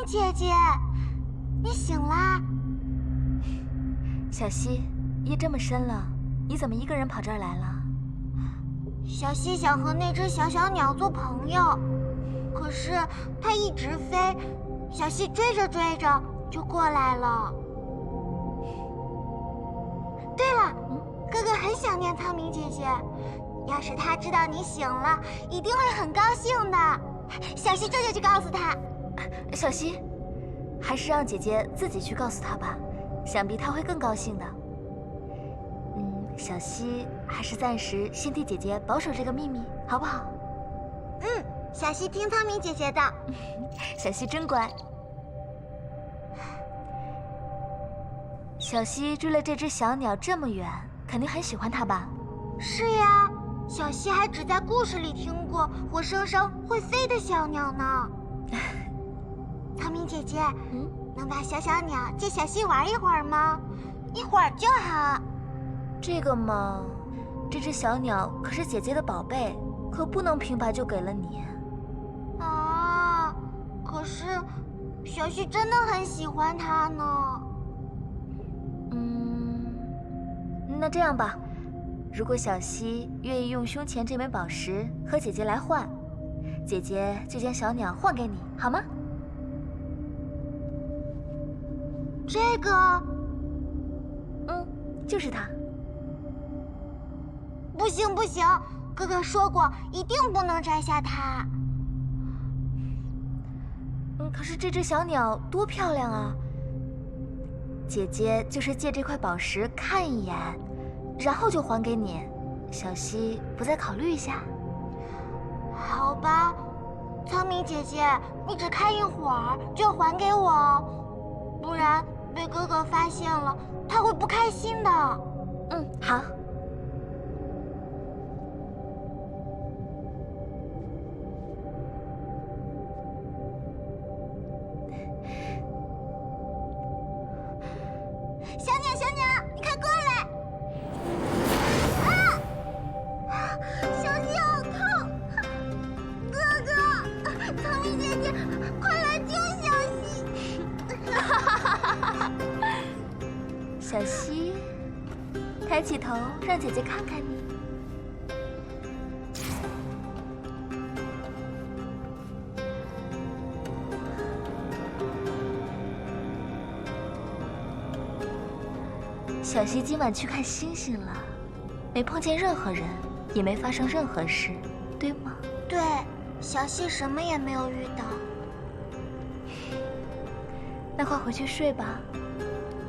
姐姐，你醒啦？小溪，夜这么深了，你怎么一个人跑这儿来了？小溪想和那只小小鸟做朋友，可是它一直飞，小溪追着追着就过来了。对了，哥哥很想念苍明姐姐，要是他知道你醒了，一定会很高兴的。小溪这就去告诉他。小溪，还是让姐姐自己去告诉他吧，想必他会更高兴的。小溪还是暂时先替姐姐保守这个秘密，好不好？小溪听苍明姐姐的。小溪真乖。小溪追了这只小鸟这么远，肯定很喜欢它吧？是呀，小溪还只在故事里听过活生生会飞的小鸟呢。苍明姐姐，能把小小鸟借小溪玩一会儿吗？一会儿就好。这个嘛，这只小鸟可是姐姐的宝贝，可不能平白就给了你。啊，可是小溪真的很喜欢它呢。那这样吧，如果小溪愿意用胸前这枚宝石和姐姐来换，姐姐就将小鸟换给你，好吗？这个，就是它。不行不行，哥哥说过一定不能摘下它。可是这只小鸟多漂亮啊！姐姐就是借这块宝石看一眼，然后就还给你。小溪不再考虑一下？好吧，苍明姐姐，你只看一会儿就还给我，不然被哥哥发现了，他会不开心的。好。小鸟，小鸟，你快过来！啊！小溪好痛！哥哥，苍明姐姐，快来救小溪！小溪，抬起头，让姐姐看看你。小溪今晚去看星星了，没碰见任何人，也没发生任何事，对吗？对，小溪什么也没有遇到。那快回去睡吧，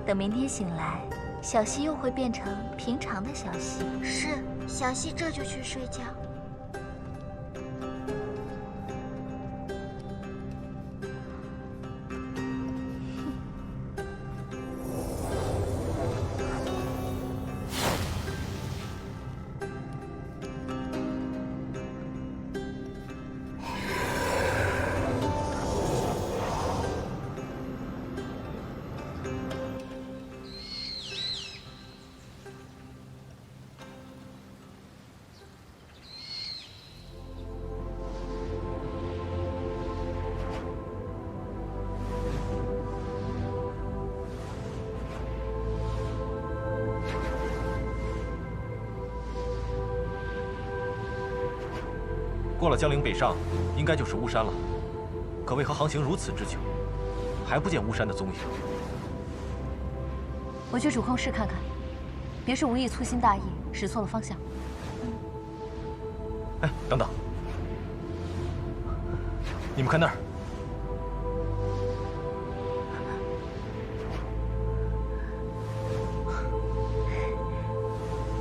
等明天醒来，小溪又会变成平常的小溪。是，小溪这就去睡觉。过了江陵北上，应该就是巫山了。可为何航行如此之久，还不见巫山的踪影？我去主控室看看，别是无意粗心大意，使错了方向。哎，等等，你们看那儿，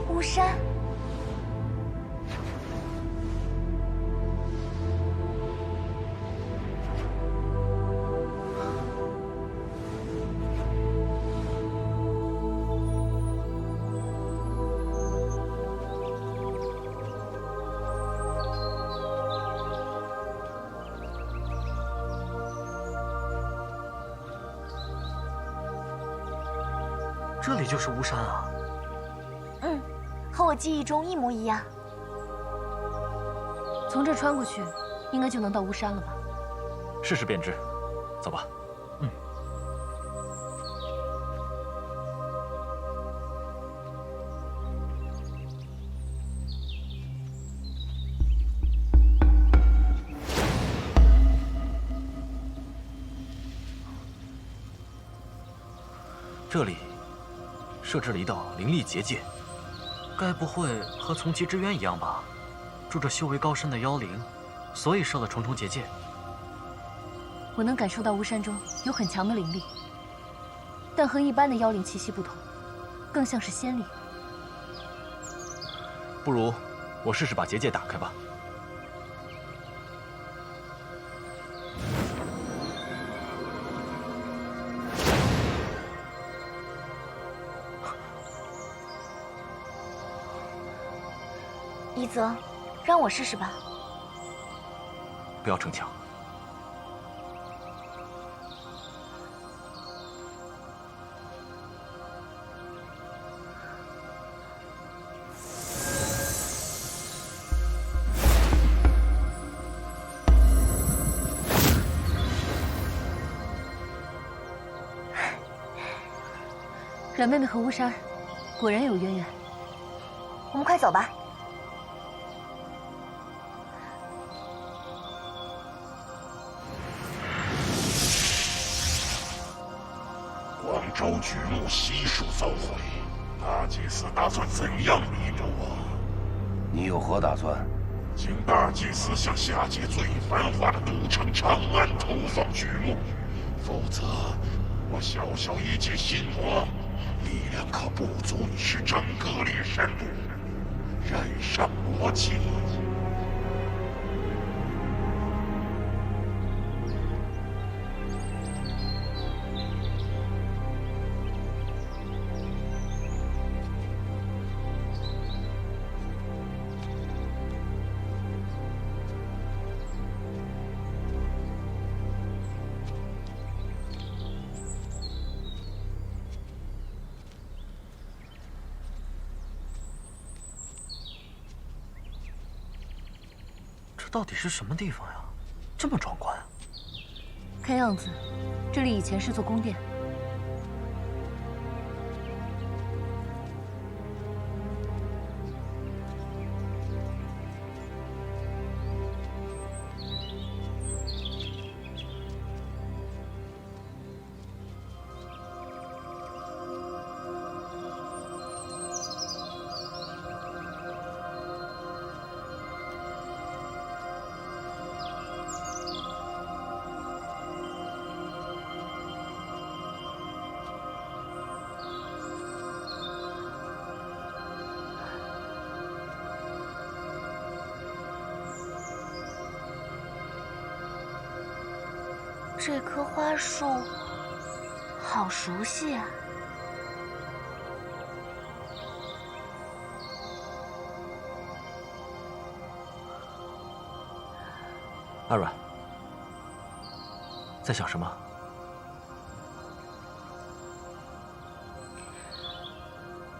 巫山。这里就是巫山啊！和我记忆中一模一样。从这穿过去，应该就能到巫山了吧？试试便知。走吧。这里设置了一道灵力结界，该不会和从极之渊一样吧？住着修为高深的妖灵，所以设了重重结界。我能感受到巫山中有很强的灵力，但和一般的妖灵气息不同，更像是仙力。不如我试试把结界打开吧。一泽，让我试试吧。不要逞强。阮妹妹和巫山果然有渊源。我们快走吧。广州举目悉数遭毁，大祭司打算怎样弥补啊？你有何打算？请大祭司向下界最繁华的都城长安投放巨木，否则我小小一介新王，力量可不足以使整个猎山路染上魔气。这到底是什么地方呀？这么壮观！看样子，这里以前是座宫殿。这棵花树好熟悉啊！阿软，在想什么？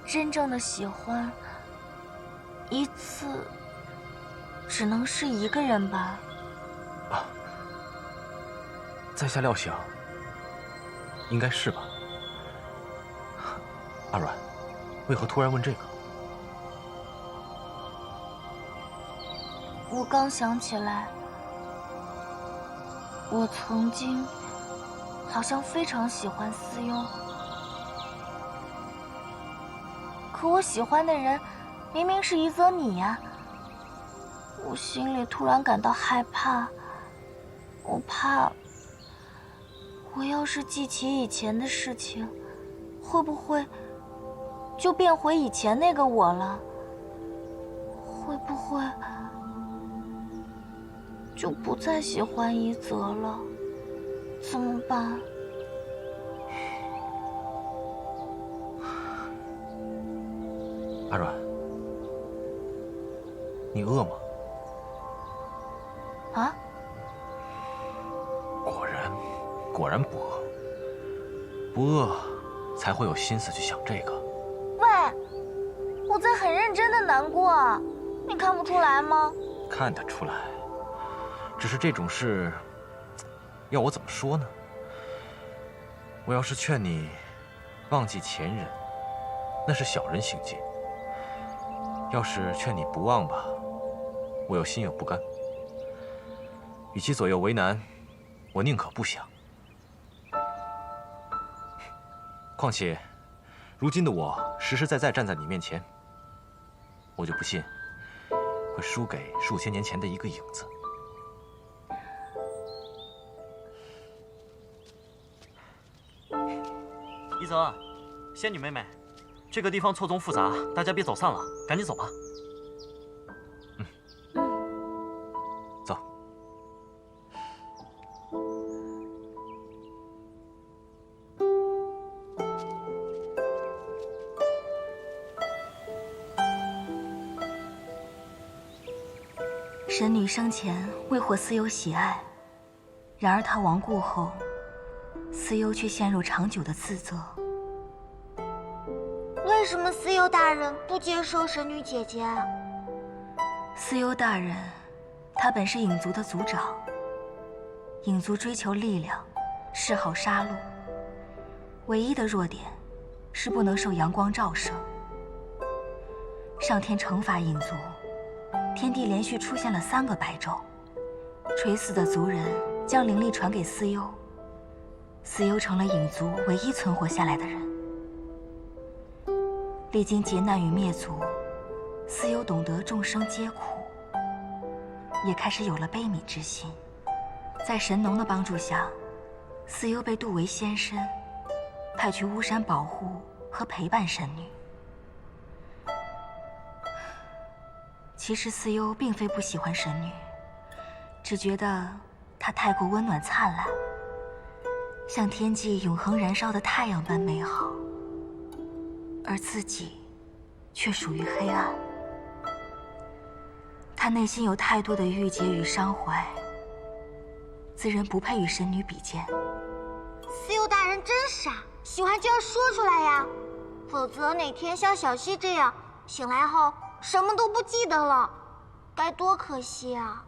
真正的喜欢，一次只能是一个人吧？在下料想，应该是吧。阿软，为何突然问这个？我刚想起来，我曾经好像非常喜欢思优，可我喜欢的人明明是一泽你呀。我心里突然感到害怕，我怕我要是记起以前的事情，会不会就变回以前那个我了？会不会就不再喜欢一泽了？怎么办？阿软，你饿吗？啊？果然不饿，不饿才会有心思去想这个。喂，我在很认真的难过，你看不出来吗？看得出来，只是这种事，要我怎么说呢？我要是劝你忘记前人，那是小人行径；要是劝你不忘吧，我又心有不甘。与其左右为难，我宁可不想。况且，如今的我实实在在站在你面前，我就不信会输给数千年前的一个影子。一泽，仙女妹妹，这个地方错综复杂，大家别走散了，赶紧走吧。走。神女生前未获司幽喜爱，然而她亡故后，司幽却陷入长久的自责。为什么司幽大人不接受神女姐姐？司幽大人，他本是影族的族长。影族追求力量，嗜好杀戮，唯一的弱点是不能受阳光照射。上天惩罚影族，天地连续出现了3个白昼，垂死的族人将灵力传给司幽，司幽成了影族唯一存活下来的人。历经劫难与灭族，司幽懂得众生皆苦，也开始有了悲悯之心。在神农的帮助下，司幽被渡为仙身，派去巫山保护和陪伴神女。其实司幽并非不喜欢神女，只觉得她太过温暖灿烂，像天际永恒燃烧的太阳般美好，而自己却属于黑暗。他内心有太多的郁结与伤怀，自认不配与神女比肩。司幽大人真傻，喜欢就要说出来呀，否则哪天像小溪这样醒来后什么都不记得了，该多可惜啊！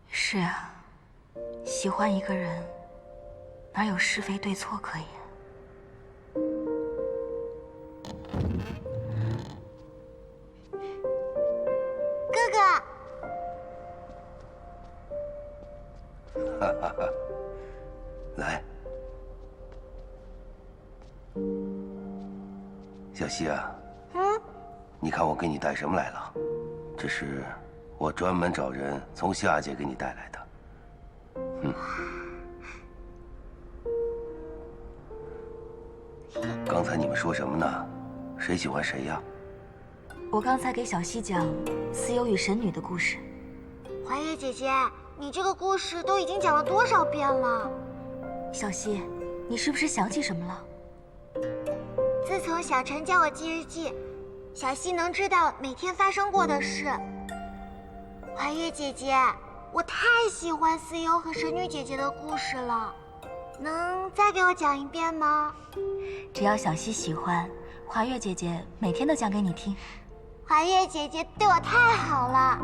是啊，喜欢一个人，哪有是非对错可言？哥哥，哈哈哈，来，小溪啊，你看我给你带什么来了？这是我专门找人从夏界给你带来的。刚才你们说什么呢？谁喜欢谁呀？我刚才给小溪讲司幽与神女的故事。怀月姐姐，你这个故事都已经讲了多少遍了？小溪，你是不是想起什么了？自从小陈教我记日记，小溪能知道每天发生过的事。怀月姐姐，我太喜欢司幽和神女姐姐的故事了，能再给我讲一遍吗？只要小溪喜欢，华月姐姐每天都讲给你听。怀月姐姐对我太好了。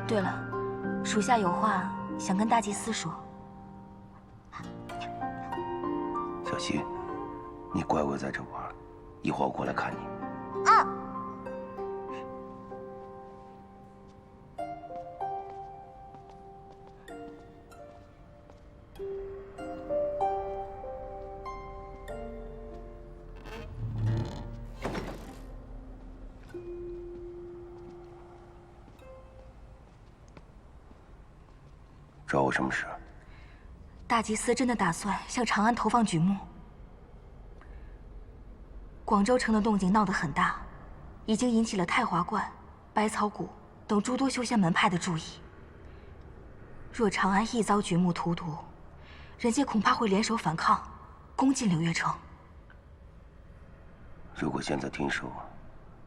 对了，属下有话想跟大祭司说。小溪，你乖乖在这玩，一会儿我过来看你。找我什么事？大祭司真的打算向长安投放举目。广州城的动静闹得很大，已经引起了太华观、百草谷等诸多修仙门派的注意。若长安一遭举目荼毒，人界恐怕会联手反抗，攻进柳月城。如果现在停手，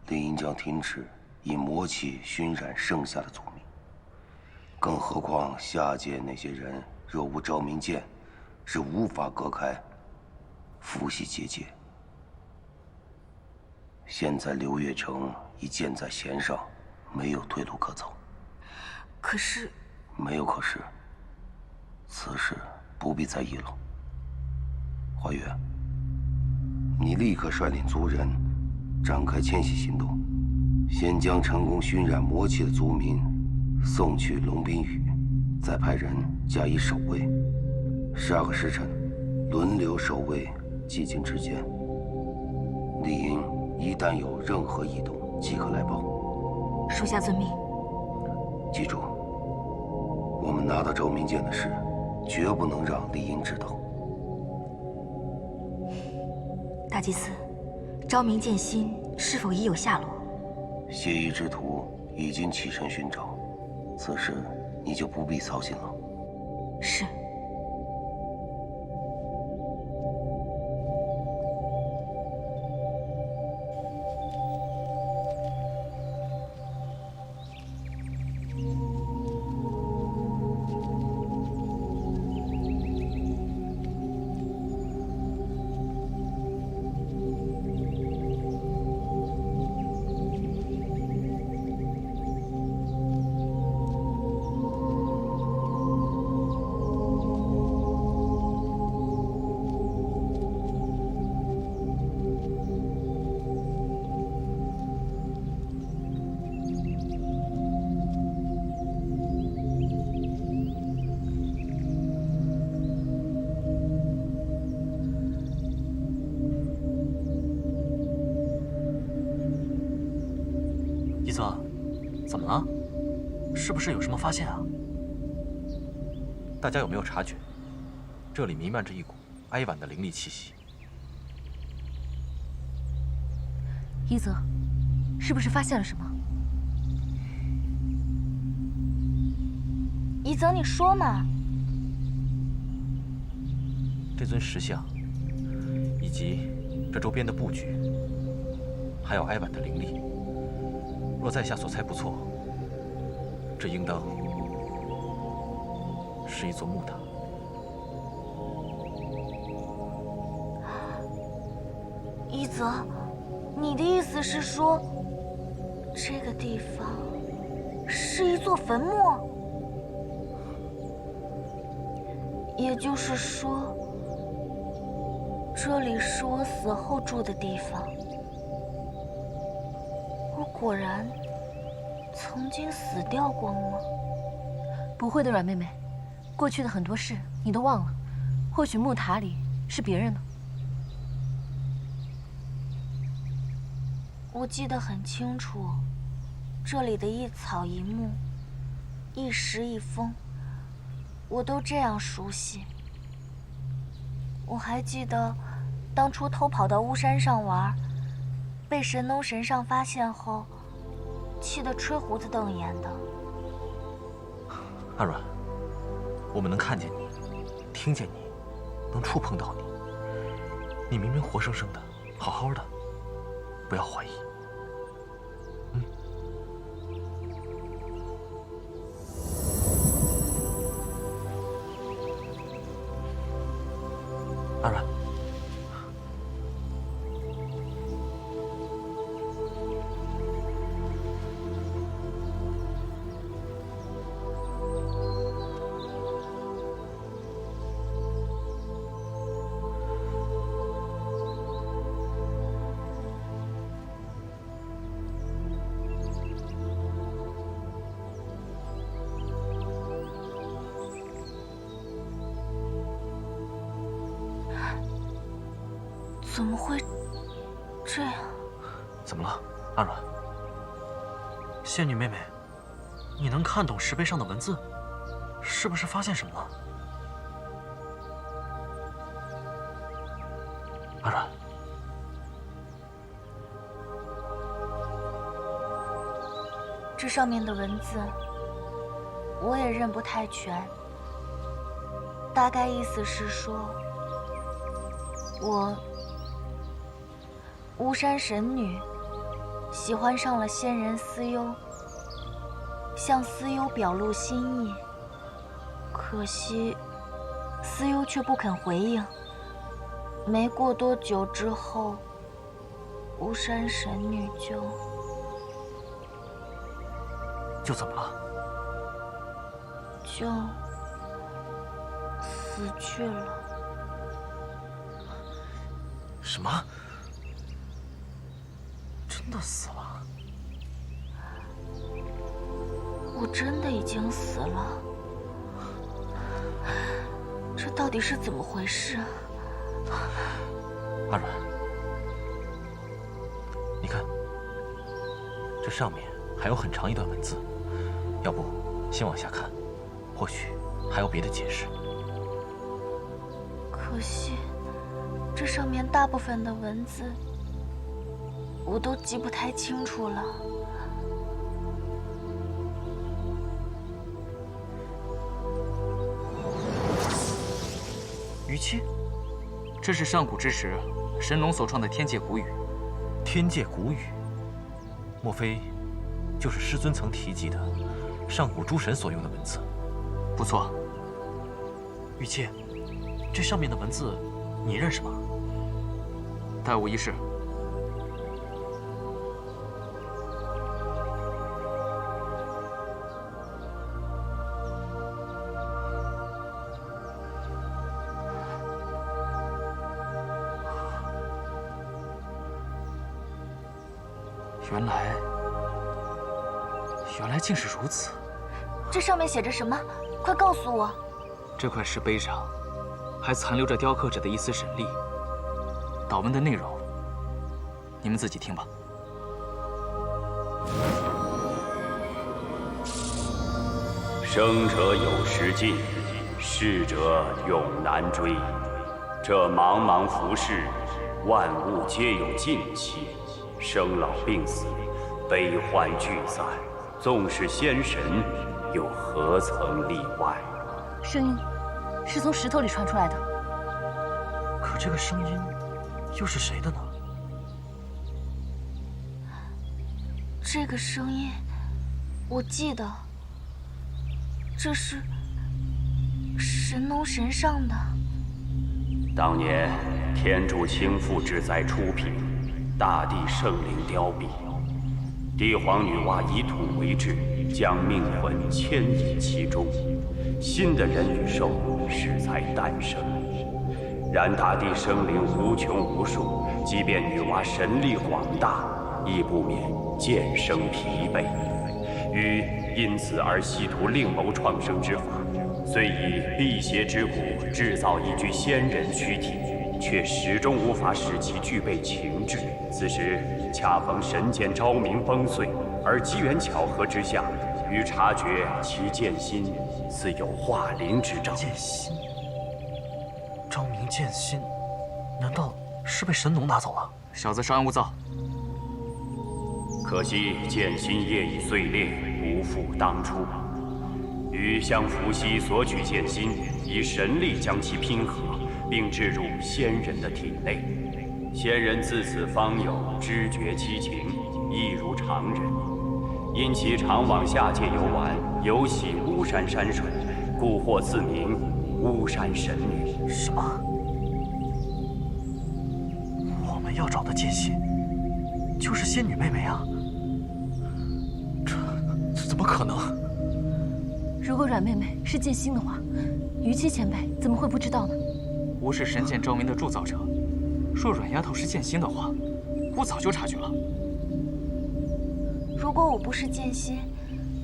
理应将停止以魔气熏染剩下的族民。更何况下界那些人若无昭明剑，是无法隔开父系结界。现在柳月城已箭在弦上，没有退路可走。可是，没有可是，此事不必再议了。华月，你立刻率领族人展开迁徙行动，先将成功熏染魔气的族民送去龙滨宇，再派人加以守卫，12个时辰轮流守卫寂静之间。丽英一旦有任何异动，即刻来报。属下遵命。记住，我们拿到昭明剑的事，绝不能让丽英知道。大祭司，昭明剑心是否已有下落？邪异之徒已经起身寻找，此事你就不必操心了。是。一泽，怎么了？是不是有什么发现啊？大家有没有察觉，这里弥漫着一股哀婉的灵力气息？一泽，是不是发现了什么？一泽，你说嘛。这尊石像，以及这周边的布局，还有哀婉的灵力，若在下所猜不错，这应当是一座木塔。一泽，你的意思是说，这个地方是一座坟墓？也就是说，这里是我死后住的地方。我果然曾经死掉过吗？不会的，阮妹妹，过去的很多事你都忘了，或许木塔里是别人呢。我记得很清楚，这里的一草一木，一石一峰，我都这样熟悉。我还记得，当初偷跑到巫山上玩，被神农神上发现后，气得吹胡子瞪眼的。阿阮，我们能看见你，听见你，能触碰到你。你明明活生生的，好好的，不要怀疑。阿阮，怎么会这样？怎么了，阿阮？仙女妹妹，你能看懂石碑上的文字？是不是发现什么了？阿阮，这上面的文字我也认不太全，大概意思是说，我巫山神女喜欢上了仙人思幽，向思幽表露心意，可惜思幽却不肯回应。没过多久之后，巫山神女就怎么了？就死去了。什么？真的死了？我真的已经死了。到底是怎么回事啊？阿软，你看，这上面还有很长一段文字，要不先往下看，或许还有别的解释。可惜，这上面大部分的文字我都记不太清楚了。于七，这是上古之时神龙所创的天界古语。天界古语，莫非就是师尊曾提及的上古诸神所用的文字？不错。于七，这上面的文字你认识吗？待无一事。原来竟是如此。这上面写着什么？快告诉我！这块石碑上还残留着雕刻者的一丝神力。祷文的内容，你们自己听吧。生者有时尽，逝者永难追。这茫茫浮世，万物皆有尽期，生老病死，悲欢聚散。纵是仙神，又何曾例外？声音是从石头里传出来的。可这个声音又是谁的呢？这个声音，我记得，这是神农神上的。当年天竺倾覆之灾初平，大地圣灵凋敝。帝皇女娲以土为质，将命魂牵引其中，新的人与兽适才诞生。然大地生灵无穷无数，即便女娲神力广大，亦不免渐生疲惫。于因此而希图另谋创生之法，虽以辟邪之骨制造一具仙人躯体，却始终无法使其具备情志。此时恰逢神剑昭明崩碎，而机缘巧合之下，于察觉其剑心似有化灵之兆。剑心，昭明剑心，难道是被神农拿走了？小子稍安勿躁。可惜剑心业已碎裂，不复当初。于将伏羲所取剑心，以神力将其拼合，并置入仙人的体内。仙人自此方有知觉七情，亦如常人。因其常往下界游玩，尤喜巫山山水，故获赐名巫山神女。什么？我们要找的剑心，就是仙女妹妹啊！这怎么可能？如果阮妹妹是剑心的话，于七前辈怎么会不知道呢？吾是神剑昭明的铸造者，若阮丫头是剑心的话，吾早就察觉了。如果我不是剑心，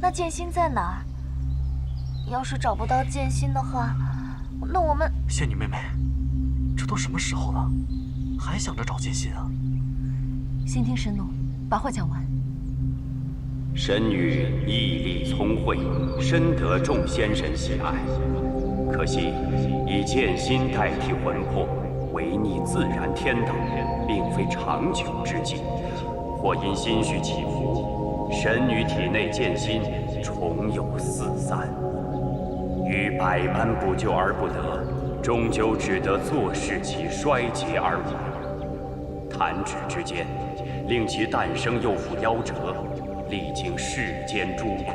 那剑心在哪儿？要是找不到剑心的话，那我们……仙女妹妹，这都什么时候了，还想着找剑心啊？先听神农把话讲完。神女毅力聪慧，深得众仙神喜爱。可惜以剑心代替魂魄，违逆自然天道，并非长久之计。或因心绪起伏，神女体内剑心重有四散，于百般不救而不得，终究只得坐视其衰竭而亡。弹指之间，令其诞生又复夭折，历经世间诸苦。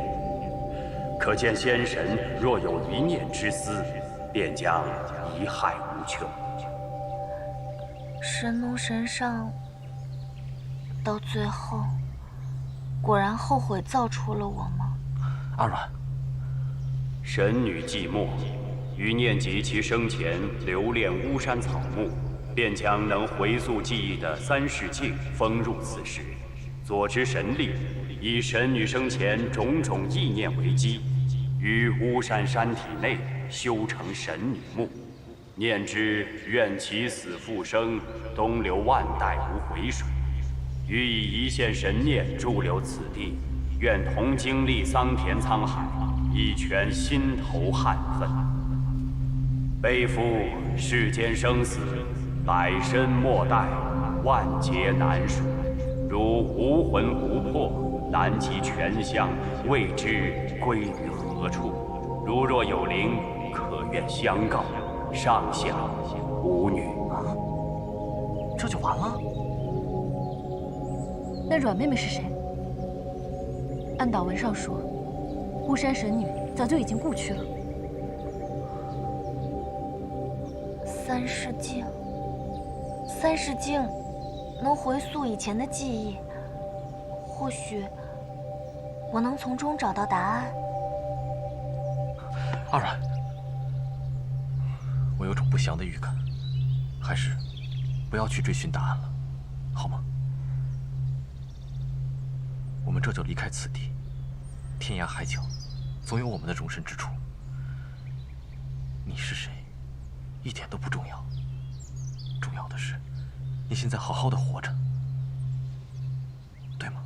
可见仙神若有一念之私，便将贻害无穷。神农神上到最后，果然后悔造出了我吗？阿软，神女寂寞，于念及其生前留恋巫山草木，便将能回溯记忆的三世镜封入此石，佐之神力，以神女生前种种意念为基，于巫山山体内修成神女墓。念之愿其死复生，东流万代无回水。予以一线神念驻留此地，愿同经历桑田沧海，以全心头憾恨。背负世间生死，百身莫待，万劫难数。如无魂无魄，难及全相，未知归于何处。如若有灵，可愿相告。上下无女。这就完了？那阮妹妹是谁？按祷文上说，巫山神女早就已经故去了。三世镜，三世镜能回溯以前的记忆，或许我能从中找到答案。阿阮，我有种不祥的预感，还是不要去追寻答案了，好吗？我们这就离开此地，天涯海角，总有我们的容身之处。你是谁，一点都不重要，重要的是，你现在好好的活着，对吗？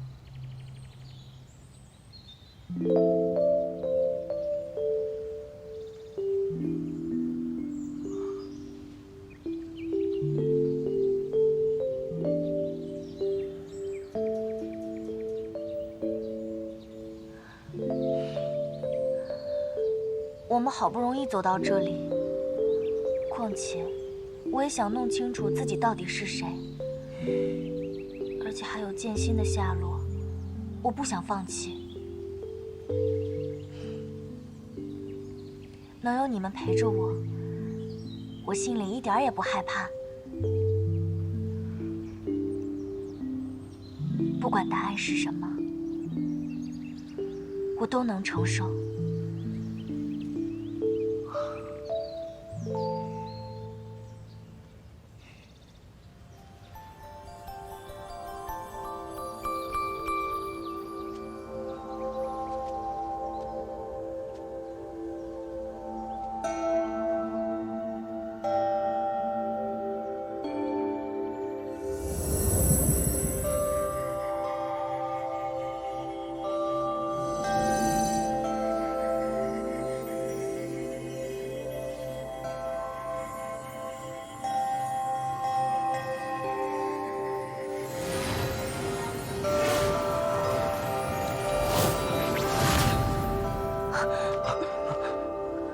我们好不容易走到这里，况且我也想弄清楚自己到底是谁，而且还有剑心的下落，我不想放弃。能有你们陪着我，我心里一点也不害怕。不管答案是什么，我都能承受。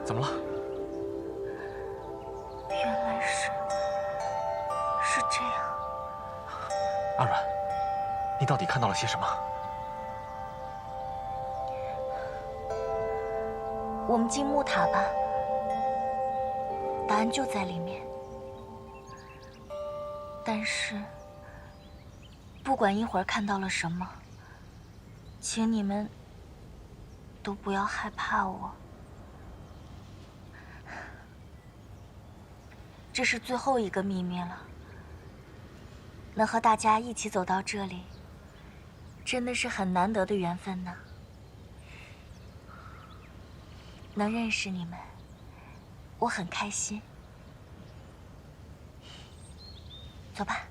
怎么了？原来是这样。阿阮，你到底看到了些什么？我们进木塔吧，答案就在里面。但是，不管一会儿看到了什么，请你们都不要害怕我。这是最后一个秘密了。能和大家一起走到这里，真的是很难得的缘分呢。能认识你们，我很开心。走吧。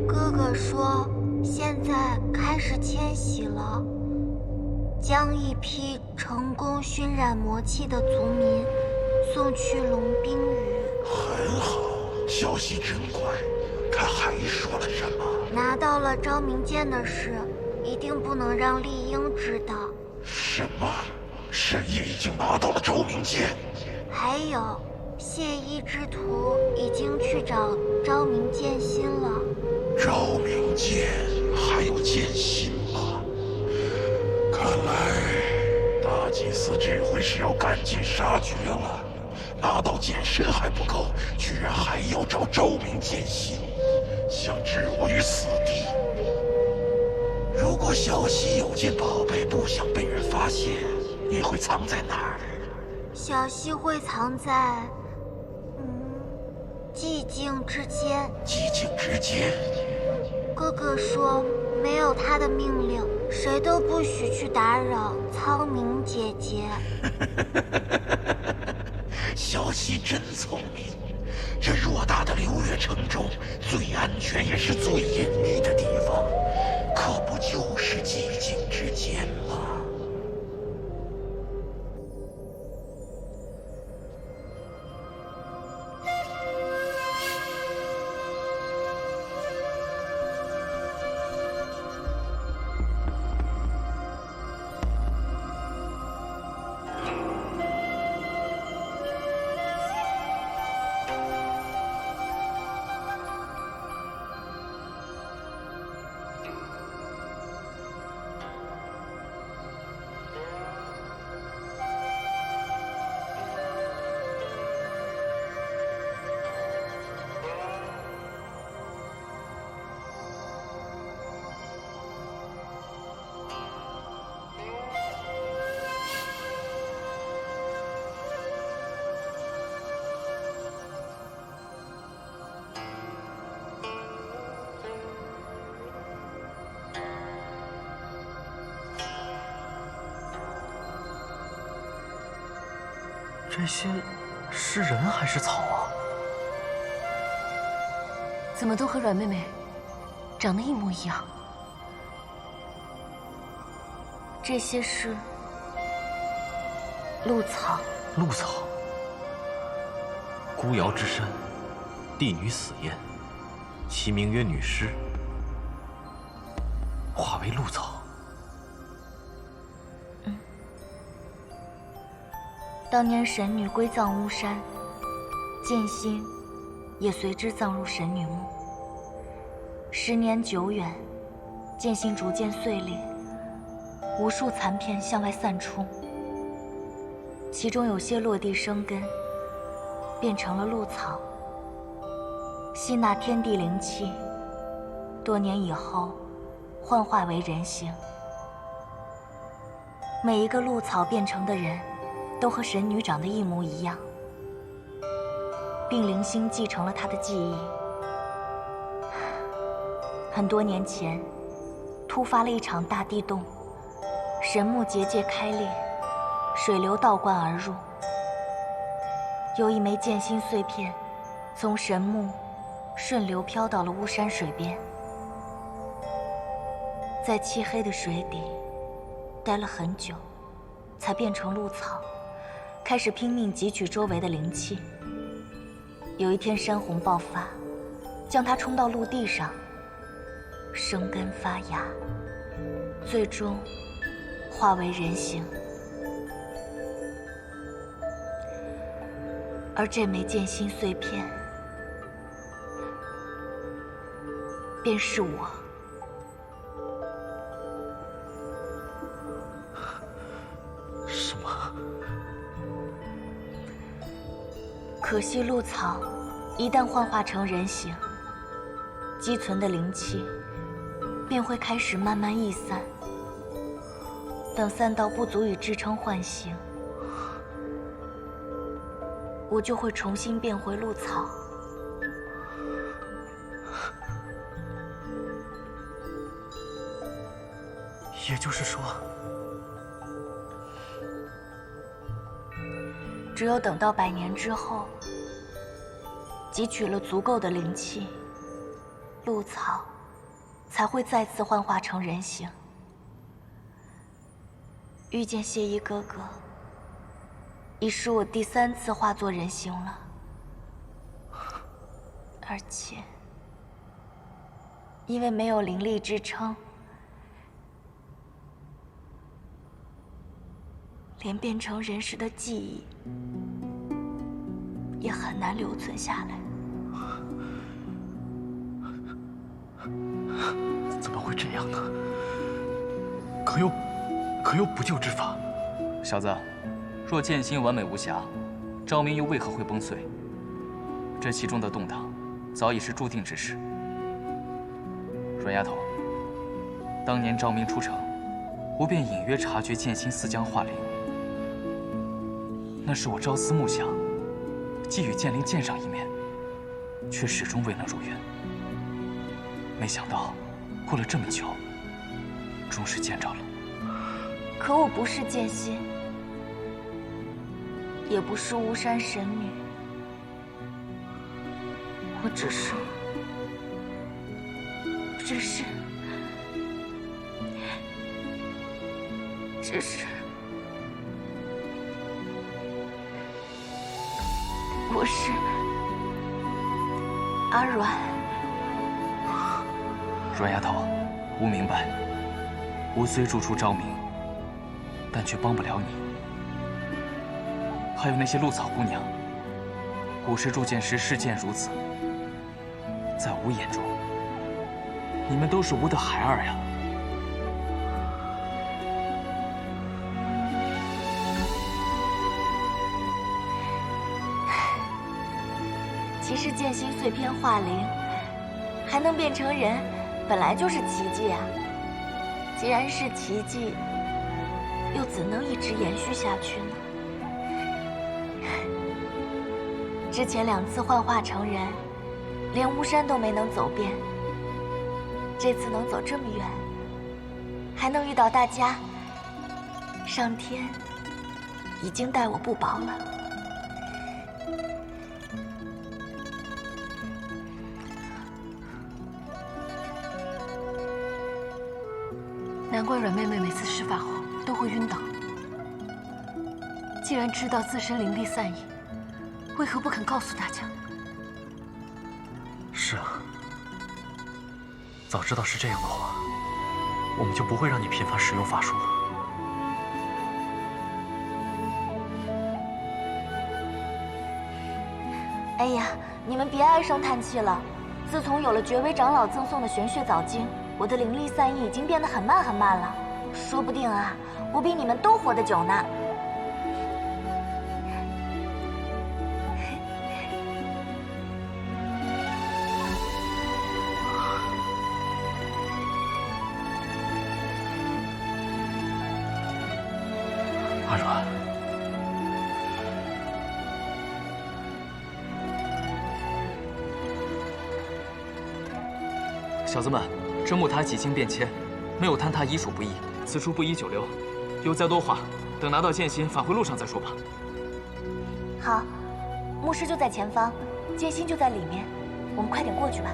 哥哥说，现在开始迁徙了，将一批成功熏染魔气的族民送去龙冰屿。很好，消息真快。他还说了什么？拿到了昭明剑的事，一定不能让丽英知道。什么？神也已经拿到了昭明剑？还有，谢衣之徒已经去找昭明剑心了。昭明剑还有剑心吗？看来大祭司这回是要赶尽杀绝了。拿到剑身还不够，居然还要找昭明剑心，想置我于死地。如果小溪有件宝贝不想被人发现，你会藏在哪儿？小溪会藏在，寂静之间。寂静之间。哥哥说，没有他的命令，谁都不许去打扰苍冥姐姐。小希真聪明。这偌大的流月城中，最安全也是最隐秘的地方，可不就是寂静之间吗？这些是人还是草啊？怎么都和阮妹妹长得一模一样？这些是鹿草。鹿草。孤瑶之山，帝女死宴，其名曰女尸，化为鹿草。当年神女归葬巫山，剑心也随之葬入神女墓。10年久远，剑心逐渐碎裂，无数残片向外散出，其中有些落地生根，变成了鹿草，吸纳天地灵气，多年以后幻化为人形。每一个鹿草变成的人都和神女长得一模一样，并灵星继承了她的记忆。很多年前，突发了一场大地动，神木结界开裂，水流倒灌而入。有一枚剑心碎片从神木顺流飘到了巫山水边，在漆黑的水底待了很久，才变成鹿草，开始拼命汲取周围的灵气。有一天山洪爆发，将它冲到陆地上，生根发芽，最终化为人形。而这枚剑心碎片，便是我。什么？可惜鹿草一旦幻化成人形，积存的灵气便会开始慢慢逸散。等散到不足以支撑幻形，我就会重新变回鹿草。也就是说，只有等到100年之后，汲取了足够的灵气，鹿草才会再次幻化成人形。遇见谢依哥哥，已是我第3次化作人形了，而且因为没有灵力支撑，连变成人时的记忆也很难留存下来。怎么会这样呢？可有补救之法？小子，若剑心完美无瑕，昭明又为何会崩碎？这其中的动荡，早已是注定之事。阮丫头，当年昭明出城，我便隐约察觉剑心似将化灵。那是我朝思暮想，既与剑灵见上一面，却始终未能如愿。没想到，过了这么久，终是见着了。可我不是剑心，也不是巫山神女，我只是我是阿软。阮丫头，吾明白，吾虽助出昭明，但却帮不了你。还有那些鹿草姑娘，古时铸剑时视剑如此，在吾眼中，你们都是吾的孩儿呀。其实剑心碎片化灵，还能变成人，本来就是奇迹啊！既然是奇迹，又怎能一直延续下去呢？之前2次幻化成人，连巫山都没能走遍，这次能走这么远，还能遇到大家，上天已经待我不薄了。难怪阮妹妹每次施法后都会晕倒。既然知道自身灵力散逸，为何不肯告诉大家？是啊，早知道是这样的话，我们就不会让你频繁使用法术了。哎呀，你们别唉声叹气了。自从有了绝微长老赠送的玄血藻晶，我的灵力散逸已经变得很慢了。说不定啊，我比你们都活得久呢。阿软，小子们，这木塔几经变迁，没有坍塌已属不易，此处不宜久留。有再多话，等拿到剑心返回路上再说吧。好，牧师就在前方，剑心就在里面，我们快点过去吧。